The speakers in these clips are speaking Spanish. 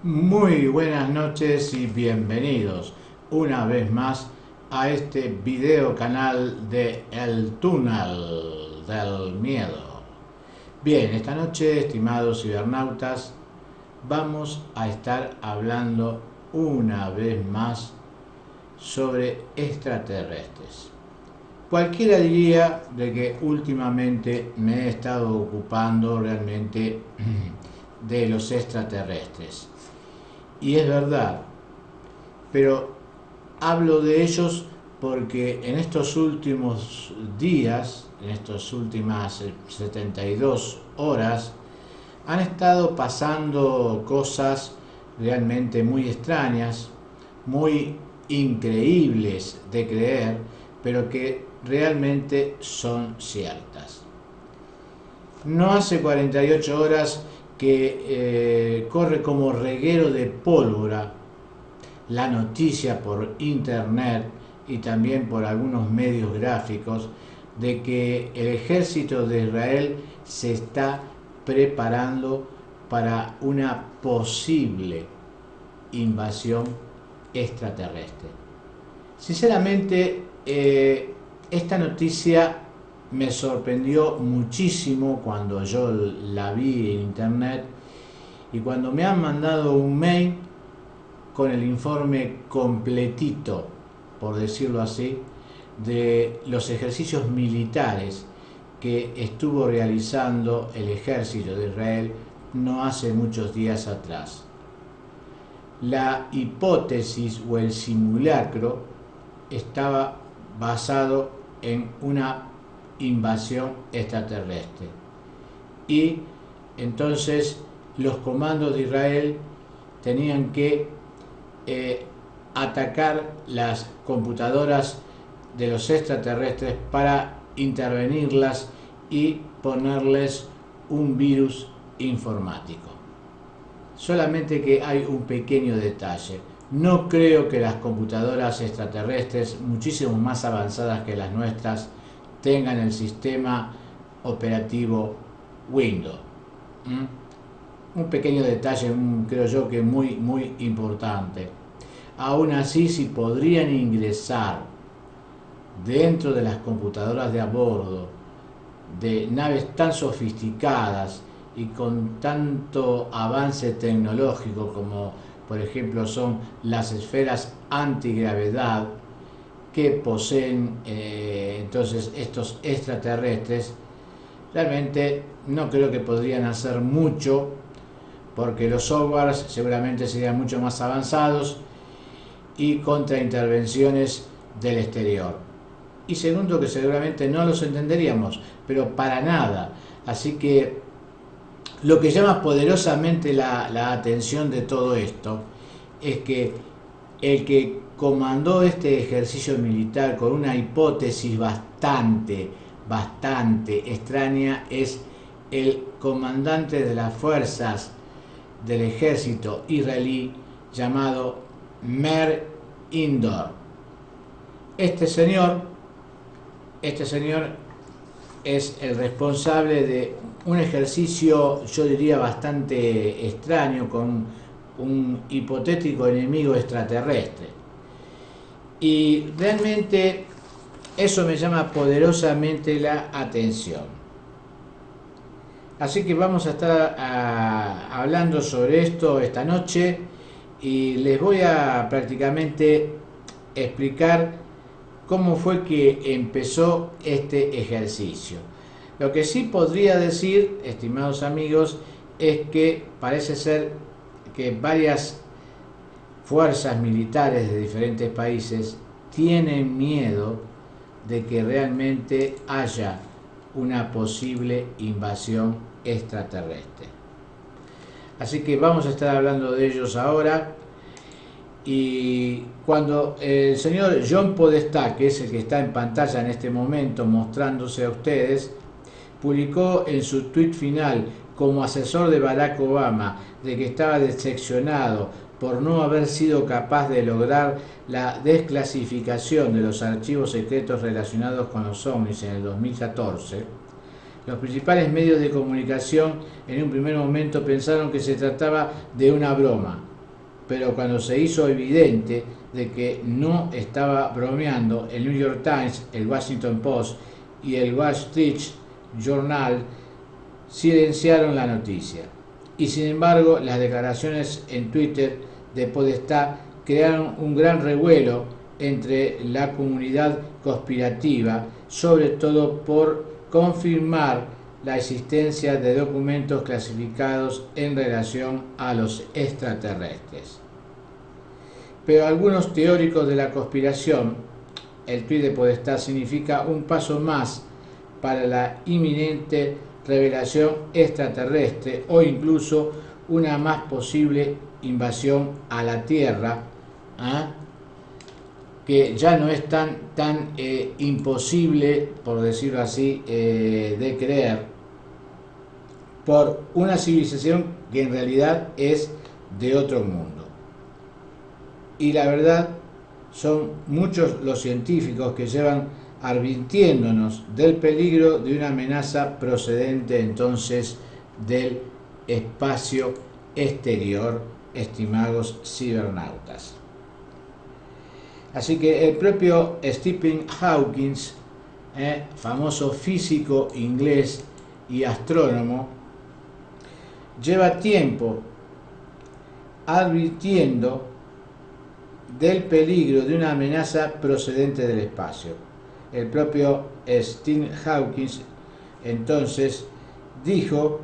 Muy buenas noches y bienvenidos una vez más a este video canal de El Túnel del Miedo. Bien, esta noche, estimados cibernautas, vamos a estar hablando una vez más sobre extraterrestres. Cualquiera diría de que últimamente me he estado ocupando realmente de los extraterrestres. Y es verdad, pero hablo de ellos porque en estos últimos días, en estas últimas 72 horas, han estado pasando cosas realmente muy extrañas, muy increíbles de creer, pero que realmente son ciertas. No hace 48 horas que corre como reguero de pólvora la noticia por internet y también por algunos medios gráficos de que el ejército de Israel se está preparando para una posible invasión extraterrestre. Sinceramente, esta noticia me sorprendió muchísimo cuando yo la vi en internet y cuando me han mandado un mail con el informe completito, por decirlo así, de los ejercicios militares que estuvo realizando el ejército de Israel no hace muchos días atrás. La hipótesis o el simulacro estaba basado en una invasión extraterrestre. Y entonces los comandos de Israel tenían que atacar las computadoras de los extraterrestres para intervenirlas y ponerles un virus informático. Solamente que hay un pequeño detalle. No creo que las computadoras extraterrestres, muchísimo más avanzadas que las nuestras, tengan el sistema operativo Windows. Un pequeño detalle, creo yo que muy importante. Aún así, si podrían ingresar dentro de las computadoras de a bordo de naves tan sofisticadas y con tanto avance tecnológico como por ejemplo son las esferas antigravedad que poseen entonces estos extraterrestres, realmente no creo que podrían hacer mucho porque los softwares seguramente serían mucho más avanzados y contra intervenciones del exterior. Y segundo, que seguramente no los entenderíamos, pero para nada. Así que lo que llama poderosamente la atención de todo esto es que el que comandó este ejercicio militar con una hipótesis bastante extraña es el comandante de las fuerzas del ejército israelí llamado Meir Indor. Este señor es el responsable de un ejercicio, yo diría, bastante extraño con un hipotético enemigo extraterrestre. Y realmente eso me llama poderosamente la atención. Así que vamos a estar hablando sobre esto esta noche y les voy a prácticamente explicar cómo fue que empezó este ejercicio. Lo que sí podría decir, estimados amigos, es que parece ser que varias fuerzas militares de diferentes países tienen miedo de que realmente haya una posible invasión extraterrestre. Así que vamos a estar hablando de ellos ahora. Y cuando el señor John Podesta, que es el que está en pantalla en este momento mostrándose a ustedes, publicó en su tweet final como asesor de Barack Obama de que estaba decepcionado por no haber sido capaz de lograr la desclasificación de los archivos secretos relacionados con los ovnis en el 2014, Los principales medios de comunicación en un primer momento pensaron que se trataba de una broma, pero cuando se hizo evidente de que no estaba bromeando, el New York Times, el Washington Post y el Wall Street Journal silenciaron la noticia. Y sin embargo, las declaraciones en Twitter de Podestá crearon un gran revuelo entre la comunidad conspirativa, sobre todo por confirmar la existencia de documentos clasificados en relación a los extraterrestres. Pero algunos teóricos de la conspiración, el tuit de Podestá significa un paso más para la inminente revelación extraterrestre o incluso una más posible invasión a la Tierra, que ya no es tan imposible, por decirlo así, de creer, por una civilización que en realidad es de otro mundo. Y la verdad, son muchos los científicos que llevan advirtiéndonos del peligro de una amenaza procedente entonces del espacio exterior, estimados cibernautas. Así que el propio Stephen Hawking, famoso físico inglés y astrónomo, lleva tiempo advirtiendo del peligro de una amenaza procedente del espacio. El propio Stephen Hawking entonces dijo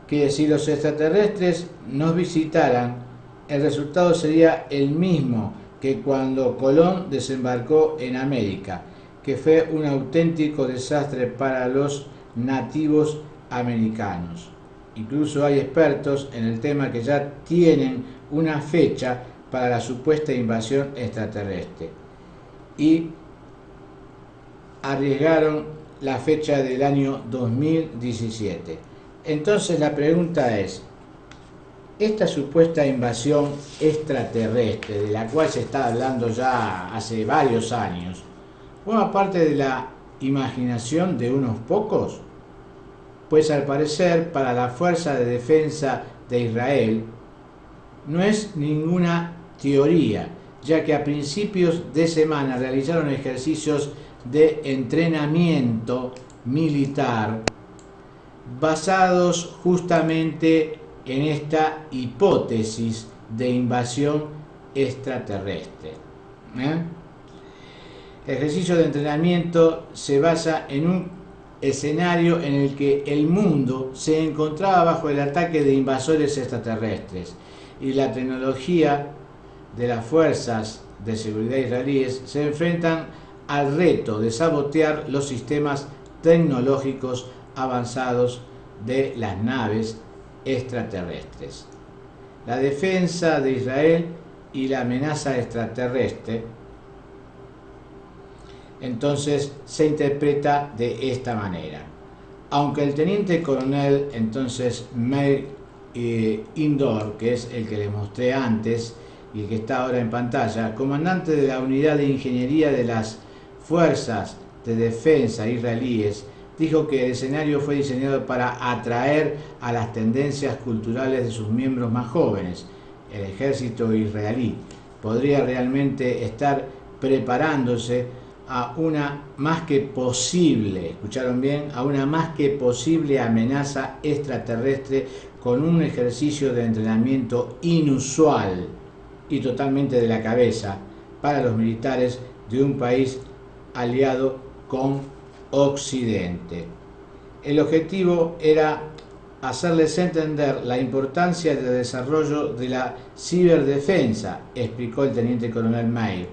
que si los extraterrestres nos visitaran, el resultado sería el mismo que cuando Colón desembarcó en América, que fue un auténtico desastre para los nativos americanos. Incluso hay expertos en el tema que ya tienen una fecha para la supuesta invasión extraterrestre y arriesgaron la fecha del año 2017. Entonces la pregunta es, esta supuesta invasión extraterrestre, de la cual se está hablando ya hace varios años, ¿forma parte de la imaginación de unos pocos? Pues al parecer, para la Fuerza de Defensa de Israel, no es ninguna teoría, ya que a principios de semana realizaron ejercicios de entrenamiento militar basados justamente en esta hipótesis de invasión extraterrestre. El ejercicio de entrenamiento se basa en un escenario en el que el mundo se encontraba bajo el ataque de invasores extraterrestres y la tecnología de las fuerzas de seguridad israelíes se enfrentan al reto de sabotear los sistemas tecnológicos avanzados de las naves extraterrestres. La defensa de Israel y la amenaza extraterrestre entonces se interpreta de esta manera. Aunque el teniente coronel entonces Meir Indor, que es el que les mostré antes y el que está ahora en pantalla, comandante de la unidad de ingeniería de las fuerzas de defensa israelíes, dijo que el escenario fue diseñado para atraer a las tendencias culturales de sus miembros más jóvenes. El ejército israelí podría realmente estar preparándose a una más que posible, ¿escucharon bien?, a una más que posible amenaza extraterrestre con un ejercicio de entrenamiento inusual y totalmente de la cabeza para los militares de un país aliado con Occidente. El objetivo era hacerles entender la importancia del desarrollo de la ciberdefensa, explicó el teniente coronel Meir.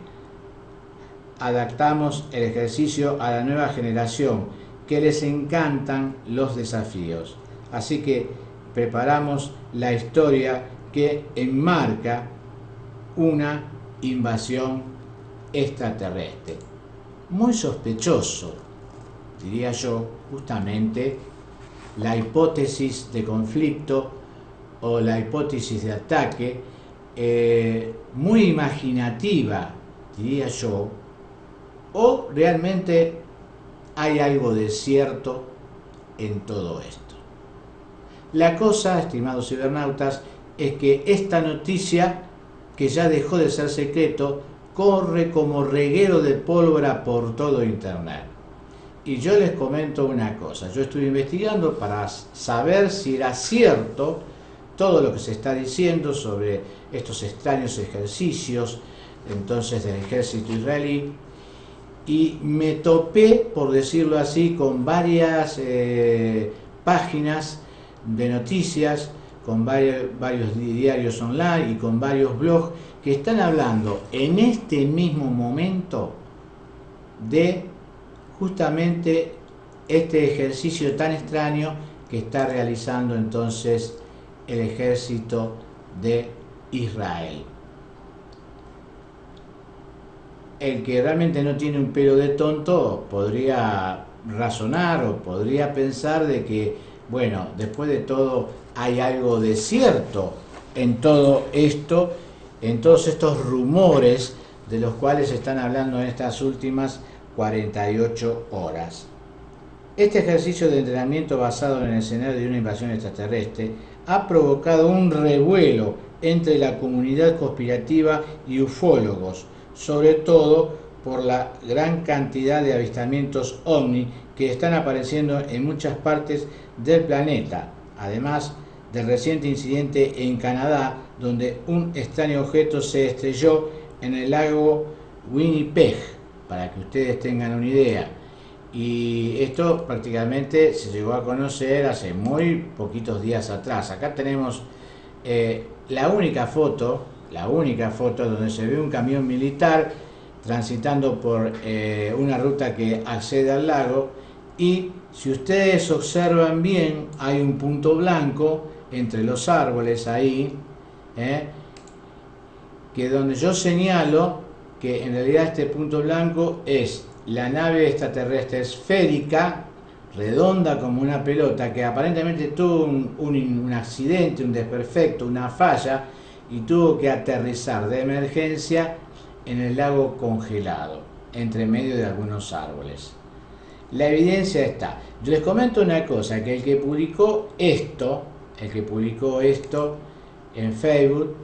Adaptamos el ejercicio a la nueva generación, que les encantan los desafíos. Así que preparamos la historia que enmarca una invasión extraterrestre. Muy sospechoso, diría yo, justamente la hipótesis de conflicto o la hipótesis de ataque, muy imaginativa, diría yo, o realmente hay algo de cierto en todo esto. La cosa, estimados cibernautas, es que esta noticia, que ya dejó de ser secreto, corre como reguero de pólvora por todo internet. Y yo les comento una cosa, yo estuve investigando para saber si era cierto todo lo que se está diciendo sobre estos extraños ejercicios entonces del ejército israelí, y me topé, por decirlo así, con varias páginas de noticias, con varios diarios online y con varios blogs que están hablando en este mismo momento de justamente este ejercicio tan extraño que está realizando entonces el ejército de Israel. El que realmente no tiene un pelo de tonto podría razonar o podría pensar de que, bueno, después de todo hay algo de cierto en todo esto, en todos estos rumores de los cuales están hablando en estas últimas 48 horas. Este ejercicio de entrenamiento basado en el escenario de una invasión extraterrestre ha provocado un revuelo entre la comunidad conspirativa y ufólogos, sobre todo por la gran cantidad de avistamientos ovni que están apareciendo en muchas partes del planeta, además del reciente incidente en Canadá, donde un extraño objeto se estrelló en el lago Winnipeg, para que ustedes tengan una idea. Y esto prácticamente se llegó a conocer hace muy poquitos días atrás. Acá tenemos la única foto donde se ve un camión militar transitando por una ruta que accede al lago, y si ustedes observan bien hay un punto blanco entre los árboles ahí, que donde yo señalo que en realidad este punto blanco es la nave extraterrestre esférica, redonda como una pelota, que aparentemente tuvo un accidente, un desperfecto, una falla, y tuvo que aterrizar de emergencia en el lago congelado, entre medio de algunos árboles. La evidencia está. Yo les comento una cosa, que el que publicó esto en Facebook,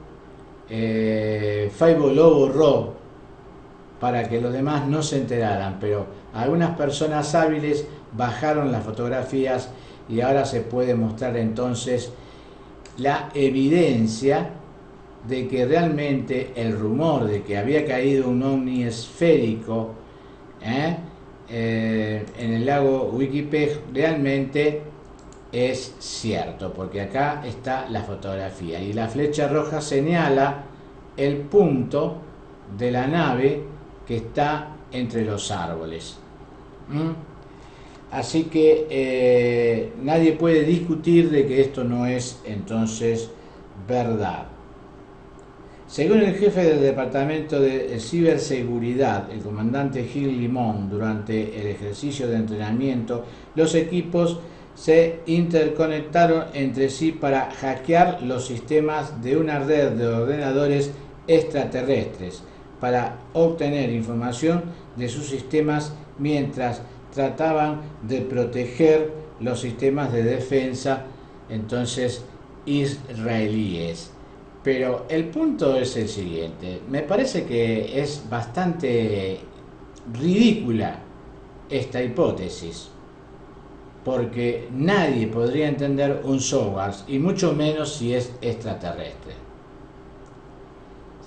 Facebook lo borró para que los demás no se enteraran, pero algunas personas hábiles bajaron las fotografías y ahora se puede mostrar entonces la evidencia de que realmente el rumor de que había caído un ovni esférico en el lago Winnipeg realmente es cierto, porque acá está la fotografía y la flecha roja señala el punto de la nave que está entre los árboles. Así que nadie puede discutir de que esto no es entonces verdad. Según el jefe del Departamento de Ciberseguridad, el comandante Gil Limón, durante el ejercicio de entrenamiento, los equipos se interconectaron entre sí para hackear los sistemas de una red de ordenadores extraterrestres, para obtener información de sus sistemas mientras trataban de proteger los sistemas de defensa entonces israelíes. Pero el punto es el siguiente, me parece que es bastante ridícula esta hipótesis, porque nadie podría entender un software, y mucho menos si es extraterrestre.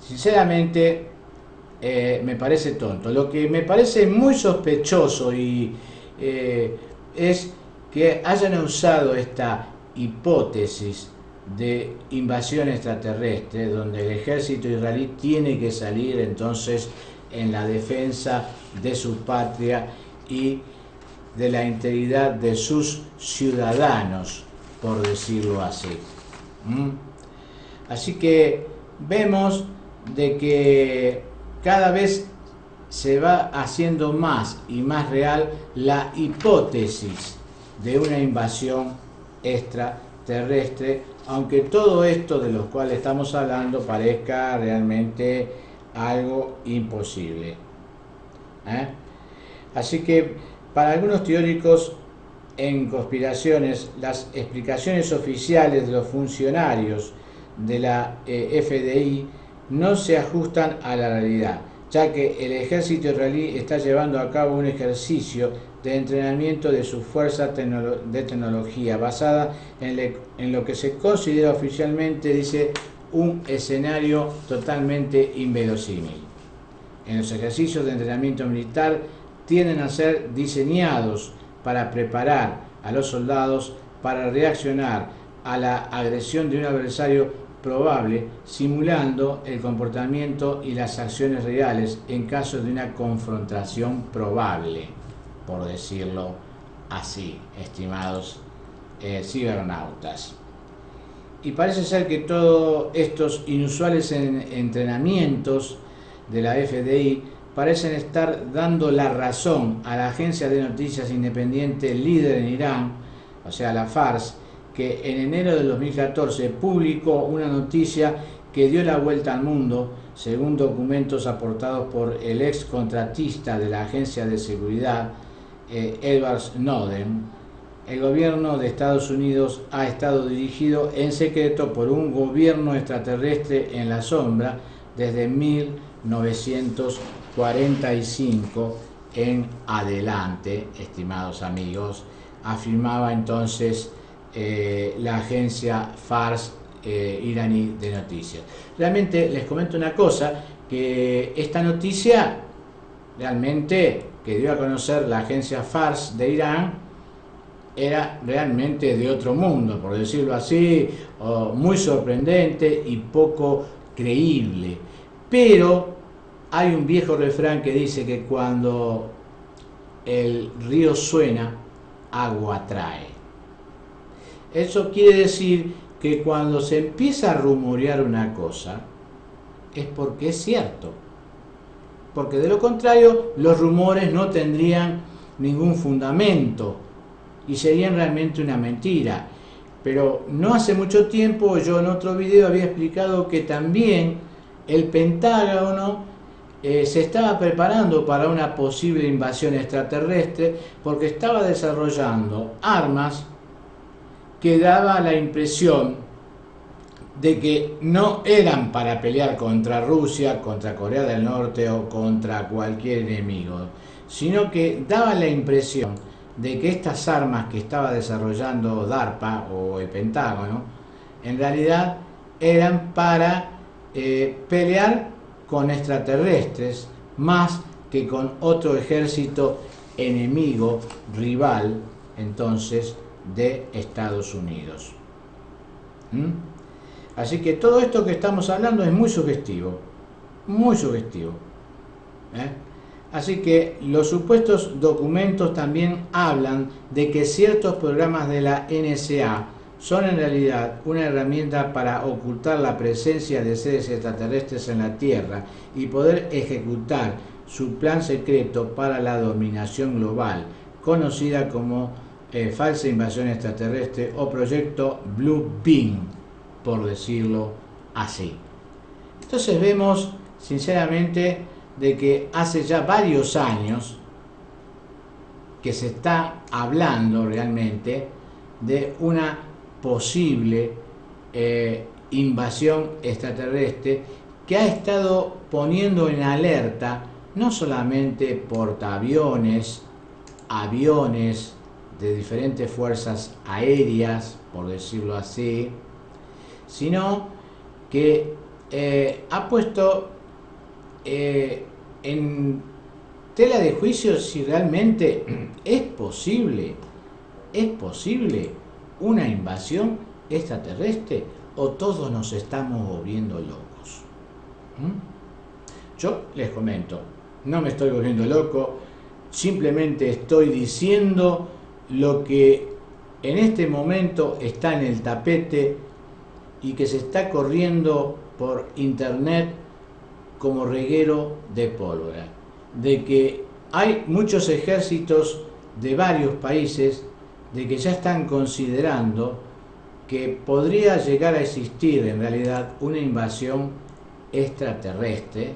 Sinceramente, me parece tonto. Lo que me parece muy sospechoso es que hayan usado esta hipótesis de invasión extraterrestre, donde el ejército israelí tiene que salir entonces en la defensa de su patria y de la integridad de sus ciudadanos, por decirlo así. Así que vemos de que cada vez se va haciendo más y más real la hipótesis de una invasión extraterrestre, aunque todo esto de lo cual estamos hablando parezca realmente algo imposible. Así que para algunos teóricos en conspiraciones, las explicaciones oficiales de los funcionarios de la FDI no se ajustan a la realidad, ya que el ejército israelí está llevando a cabo un ejercicio de entrenamiento de su fuerza de tecnología basada en lo que se considera oficialmente, dice, un escenario totalmente inverosímil. En los ejercicios de entrenamiento militar tienden a ser diseñados para preparar a los soldados para reaccionar a la agresión de un adversario probable, simulando el comportamiento y las acciones reales en caso de una confrontación probable, por decirlo así, estimados cibernautas. Y parece ser que todos estos inusuales entrenamientos de la FDI parecen estar dando la razón a la agencia de noticias independiente líder en Irán, o sea, la Fars, que en enero del 2014 publicó una noticia que dio la vuelta al mundo, según documentos aportados por el ex contratista de la agencia de seguridad, Edward Snowden. El gobierno de Estados Unidos ha estado dirigido en secreto por un gobierno extraterrestre en la sombra desde 1945 en adelante, estimados amigos, afirmaba entonces la agencia Fars iraní de noticias. Realmente les comento una cosa, que esta noticia realmente que dio a conocer la agencia Fars de Irán era realmente de otro mundo, por decirlo así, muy sorprendente y poco creíble. Pero hay un viejo refrán que dice que cuando el río suena, agua trae. Eso quiere decir que cuando se empieza a rumorear una cosa, es porque es cierto. Porque de lo contrario, los rumores no tendrían ningún fundamento y serían realmente una mentira. Pero no hace mucho tiempo, yo en otro video había explicado que también el Pentágono se estaba preparando para una posible invasión extraterrestre porque estaba desarrollando armas que daba la impresión de que no eran para pelear contra Rusia, contra Corea del Norte o contra cualquier enemigo, sino que daba la impresión de que estas armas que estaba desarrollando DARPA o el Pentágono, en realidad eran para pelear con extraterrestres más que con otro ejército enemigo, rival, entonces, de Estados Unidos. Así que todo esto que estamos hablando es muy sugestivo, muy sugestivo. Así que los supuestos documentos también hablan de que ciertos programas de la NSA son en realidad una herramienta para ocultar la presencia de seres extraterrestres en la Tierra y poder ejecutar su plan secreto para la dominación global, conocida como falsa invasión extraterrestre o proyecto Blue Beam, por decirlo así. Entonces vemos sinceramente de que hace ya varios años que se está hablando realmente de una posible invasión extraterrestre que ha estado poniendo en alerta no solamente portaaviones, aviones de diferentes fuerzas aéreas, por decirlo así, sino que ha puesto en tela de juicio si realmente es posible una invasión extraterrestre o todos nos estamos volviendo locos. Yo les comento, no me estoy volviendo loco, simplemente estoy diciendo lo que en este momento está en el tapete y que se está corriendo por internet como reguero de pólvora, de que hay muchos ejércitos de varios países de que ya están considerando que podría llegar a existir en realidad una invasión extraterrestre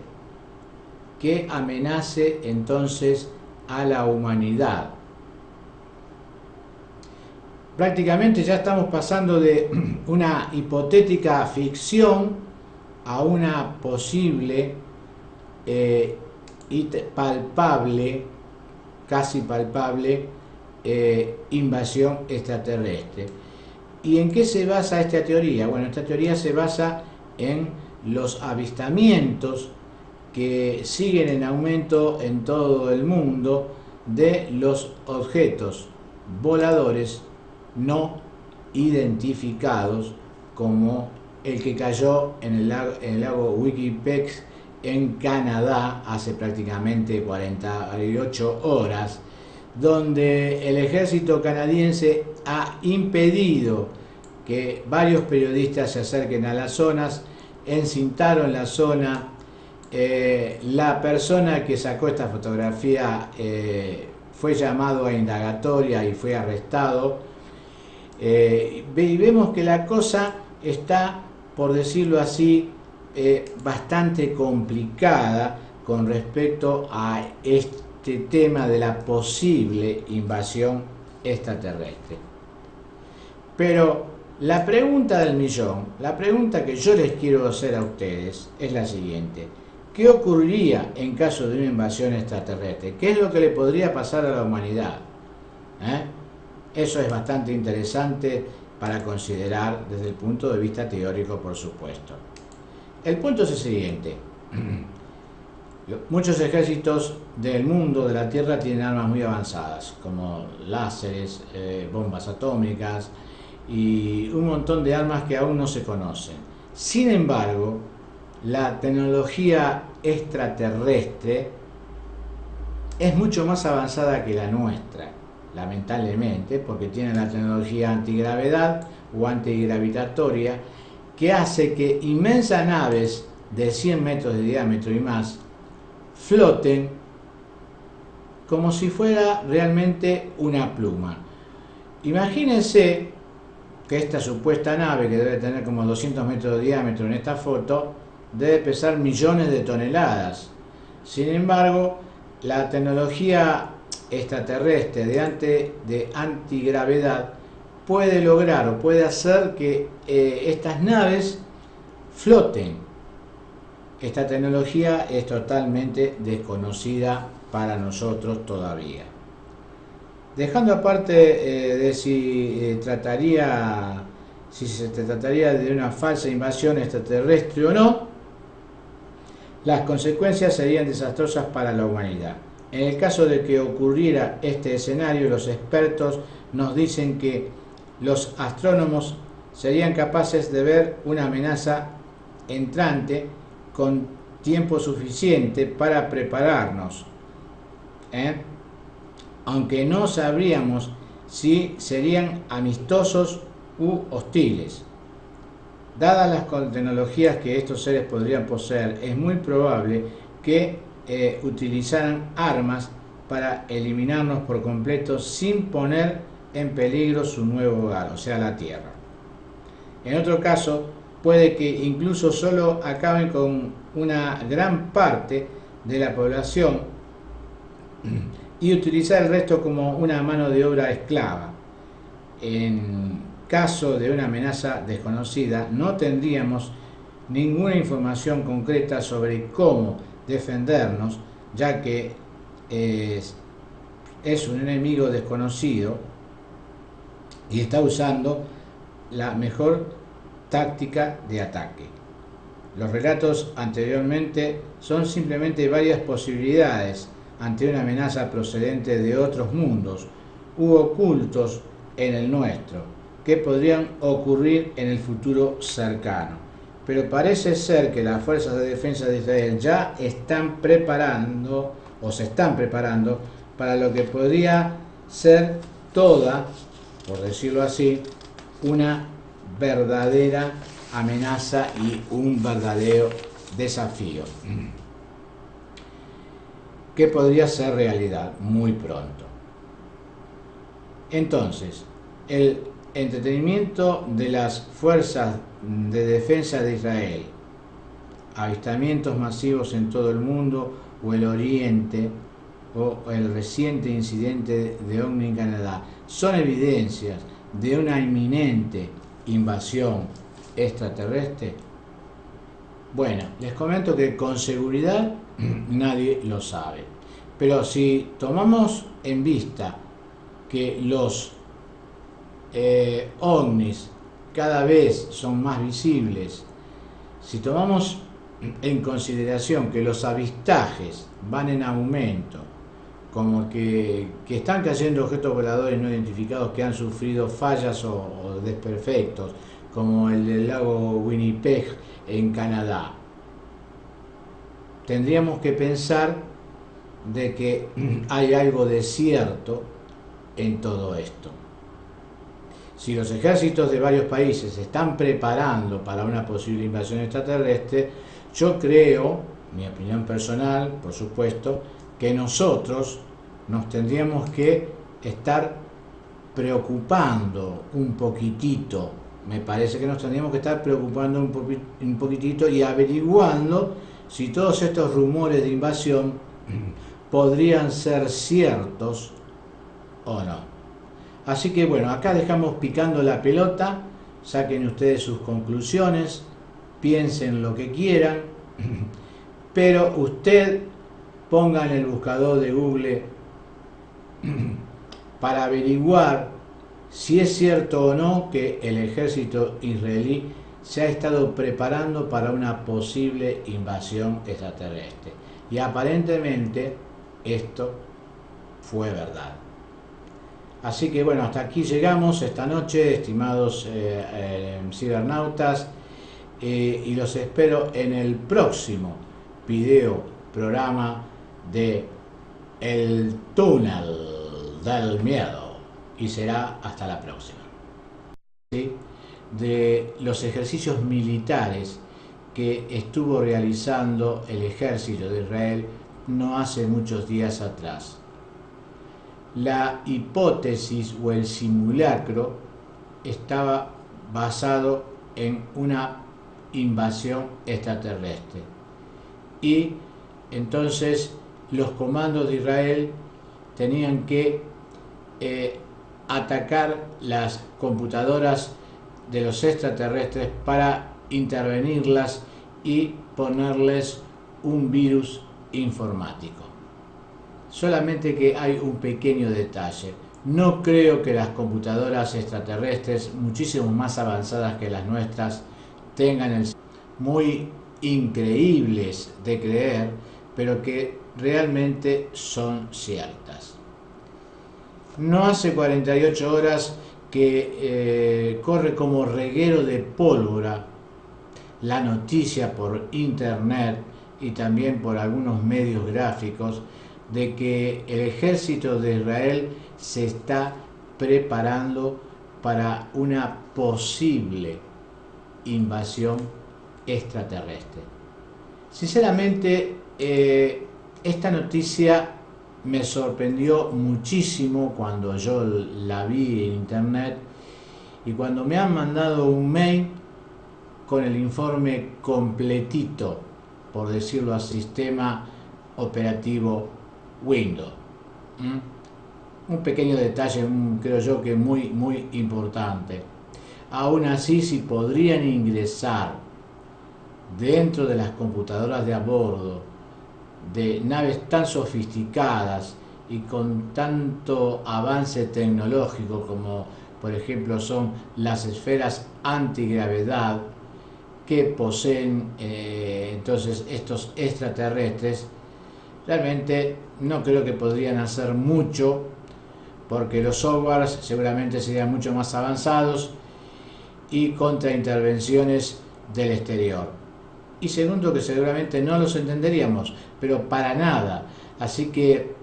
que amenace entonces a la humanidad. prácticamente ya estamos pasando de una hipotética ficción a una posible y palpable, casi palpable, invasión extraterrestre. ¿Y en qué se basa esta teoría? Bueno, esta teoría se basa en los avistamientos que siguen en aumento en todo el mundo de los objetos voladores no identificados, como el que cayó en el lago Winnipeg en Canadá hace prácticamente 48 horas, donde el ejército canadiense ha impedido que varios periodistas se acerquen a las zonas, encintaron la zona. La persona que sacó esta fotografía fue llamado a indagatoria y fue arrestado. Y vemos que la cosa está, por decirlo así, bastante complicada con respecto a este tema de la posible invasión extraterrestre. Pero la pregunta del millón, la pregunta que yo les quiero hacer a ustedes es la siguiente: ¿qué ocurriría en caso de una invasión extraterrestre? ¿Qué es lo que le podría pasar a la humanidad? Eso es bastante interesante para considerar desde el punto de vista teórico, por supuesto. El punto es el siguiente: muchos ejércitos del mundo, de la Tierra, tienen armas muy avanzadas, como láseres, bombas atómicas y un montón de armas que aún no se conocen. Sin embargo, la tecnología extraterrestre es mucho más avanzada que la nuestra, lamentablemente, porque tiene la tecnología antigravedad o antigravitatoria, que hace que inmensas naves de 100 metros de diámetro y más floten como si fuera realmente una pluma. Imagínense que esta supuesta nave, que debe tener como 200 metros de diámetro en esta foto, debe pesar millones de toneladas. Sin embargo, la tecnología extraterrestre de antigravedad puede lograr o puede hacer que estas naves floten. Esta tecnología es totalmente desconocida para nosotros todavía. Dejando aparte de si se trataría de una falsa invasión extraterrestre o no, las consecuencias serían desastrosas para la humanidad. En el caso de que ocurriera este escenario, los expertos nos dicen que los astrónomos serían capaces de ver una amenaza entrante con tiempo suficiente para prepararnos, aunque no sabríamos si serían amistosos u hostiles. Dadas las tecnologías que estos seres podrían poseer, es muy probable que utilizaran armas para eliminarnos por completo sin poner en peligro su nuevo hogar, o sea, la Tierra. En otro caso, puede que incluso solo acaben con una gran parte de la población y utilizar el resto como una mano de obra esclava. En caso de una amenaza desconocida, no tendríamos ninguna información concreta sobre cómo defendernos, ya que es un enemigo desconocido y está usando la mejor táctica de ataque. Los relatos anteriormente son simplemente varias posibilidades ante una amenaza procedente de otros mundos u ocultos en el nuestro, que podrían ocurrir en el futuro cercano. Pero parece ser que las fuerzas de defensa de Israel ya están preparando o se están preparando para lo que podría ser toda, por decirlo así, una verdadera amenaza y un verdadero desafío que podría ser realidad muy pronto. Entonces, el entretenimiento de las fuerzas de defensa de Israel, avistamientos masivos en todo el mundo o el Oriente, o el reciente incidente de OVNI en Canadá, son evidencias de una inminente invasión extraterrestre? Bueno, les comento que con seguridad nadie lo sabe. Pero si tomamos en vista que los ovnis cada vez son más visibles, si tomamos en consideración que los avistajes van en aumento, como que están cayendo objetos voladores no identificados que han sufrido fallas o desperfectos, como el del lago Winnipeg en Canadá, tendríamos que pensar de que hay algo de cierto en todo esto. Si los ejércitos de varios países se están preparando para una posible invasión extraterrestre, yo creo, mi opinión personal, por supuesto, que nosotros nos tendríamos que estar preocupando un poquitito. Me parece que nos tendríamos que estar preocupando un poquitito y averiguando si todos estos rumores de invasión podrían ser ciertos o no. Así que bueno, acá dejamos picando la pelota, saquen ustedes sus conclusiones, piensen lo que quieran, pero usted ponga en el buscador de Google para averiguar si es cierto o no que el ejército israelí se ha estado preparando para una posible invasión extraterrestre. Y aparentemente esto fue verdad. Así que bueno, hasta aquí llegamos esta noche, estimados cibernautas, y los espero en el próximo programa de El Túnel del Miedo, y será hasta la próxima. ¿Sí? De los ejercicios militares que estuvo realizando el ejército de Israel no hace muchos días atrás. La hipótesis o el simulacro estaba basado en una invasión extraterrestre, y entonces los comandos de Israel tenían que atacar las computadoras de los extraterrestres para intervenirlas y ponerles un virus informático. Solamente que hay un pequeño detalle. No creo que las computadoras extraterrestres, muchísimo más avanzadas que las nuestras, tengan el muy increíbles de creer, pero que realmente son ciertas. No hace 48 horas que corre como reguero de pólvora la noticia por internet y también por algunos medios gráficos de que el ejército de Israel se está preparando para una posible invasión extraterrestre. Sinceramente, esta noticia me sorprendió muchísimo cuando yo la vi en internet, y cuando me han mandado un mail con el informe completito, por decirlo al sistema operativo Windows. Un pequeño detalle, creo yo que muy importante. Aún así, si podrían ingresar dentro de las computadoras de a bordo de naves tan sofisticadas y con tanto avance tecnológico como por ejemplo son las esferas antigravedad que poseen entonces estos extraterrestres, realmente no creo que podrían hacer mucho, porque los softwares seguramente serían mucho más avanzados y contraintervenciones del exterior. Y segundo, que seguramente no los entenderíamos, pero para nada. Así que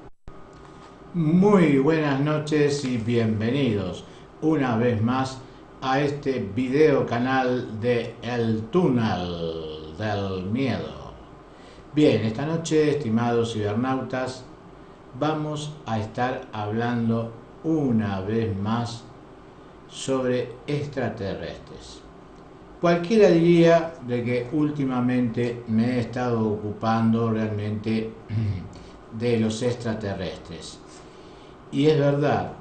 muy buenas noches y bienvenidos una vez más a este video canal de El Túnel del Miedo. Bien, esta noche, estimados cibernautas, vamos a estar hablando una vez más sobre extraterrestres. Cualquiera diría de que últimamente me he estado ocupando realmente de los extraterrestres. Y es verdad,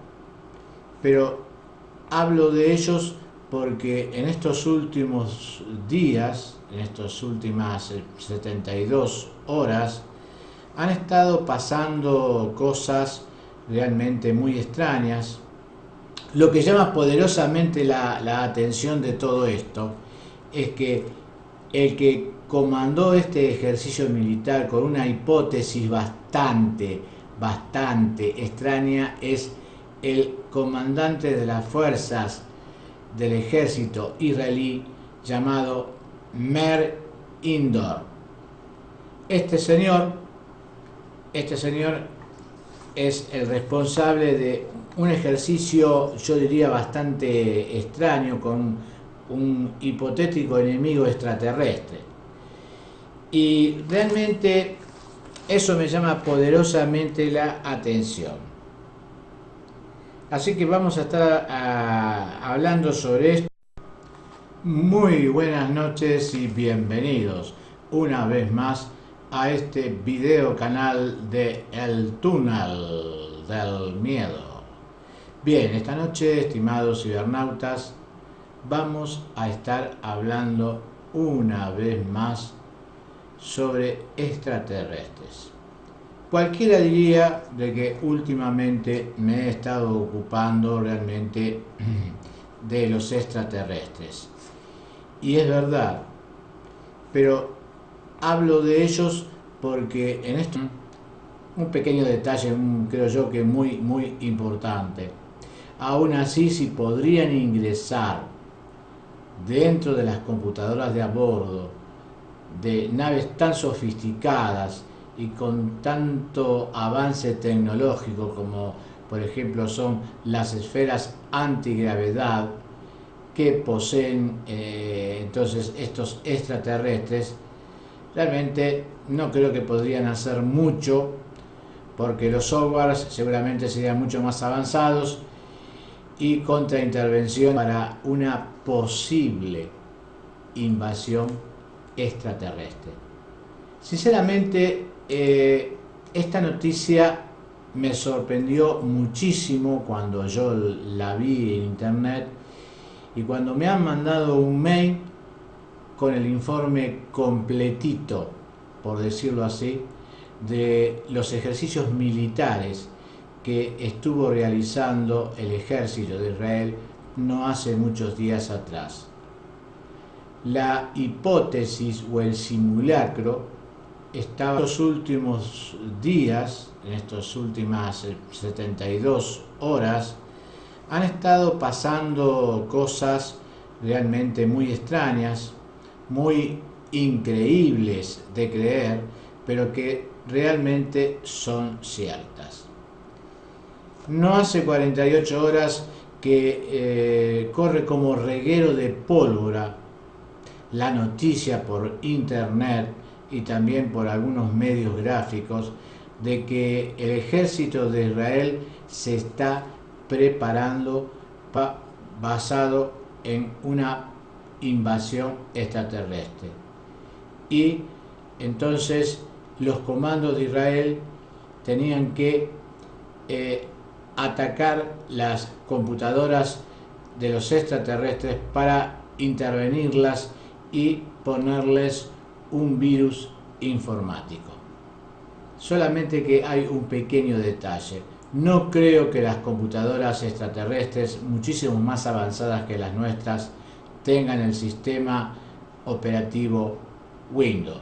pero Hablo de ellos porque en estos últimos días, en estas últimas 72 horas, han estado pasando cosas realmente muy extrañas. Lo que llama poderosamente la atención de todo esto es que el que comandó este ejercicio militar con una hipótesis bastante extraña es el comandante de las fuerzas del ejército israelí llamado Mer Indor. Este señor es el responsable de un ejercicio, yo diría, bastante extraño con un hipotético enemigo extraterrestre. Y realmente eso me llama poderosamente la atención. Así que vamos a estar hablando sobre esto. Muy buenas noches y bienvenidos una vez más a este video canal de El Túnel del Miedo. Bien, esta noche, estimados cibernautas, vamos a estar hablando una vez más sobre extraterrestres. Cualquiera diría de que últimamente me he estado ocupando realmente de los extraterrestres. Y es verdad, pero hablo de ellos porque en esto un pequeño detalle, creo yo que muy importante. Aún así, si podrían ingresar dentro de las computadoras de a bordo de naves tan sofisticadas y con tanto avance tecnológico como por ejemplo son las esferas antigravedad que poseen entonces estos extraterrestres, realmente no creo que podrían hacer mucho porque los softwares seguramente serían mucho más avanzados y contraintervención para una posible invasión extraterrestre. Sinceramente, esta noticia me sorprendió muchísimo cuando yo la vi en internet y cuando me han mandado un mail con el informe completito, por decirlo así, de los ejercicios militares que estuvo realizando el ejército de Israel no hace muchos días atrás. La hipótesis o el simulacro estaba en los últimos días, en estas últimas 72 horas, han estado pasando cosas realmente muy extrañas, muy increíbles de creer, pero que realmente son ciertas. No hace 48 horas que corre como reguero de pólvora la noticia por internet y también por algunos medios gráficos de que el ejército de Israel se está preparando basado en una invasión extraterrestre. Y entonces los comandos de Israel tenían que atacar las computadoras de los extraterrestres para intervenirlas y ponerles un virus informático. Solamente que hay un pequeño detalle. No creo que las computadoras extraterrestres, muchísimo más avanzadas que las nuestras, tengan el sistema operativo Windows.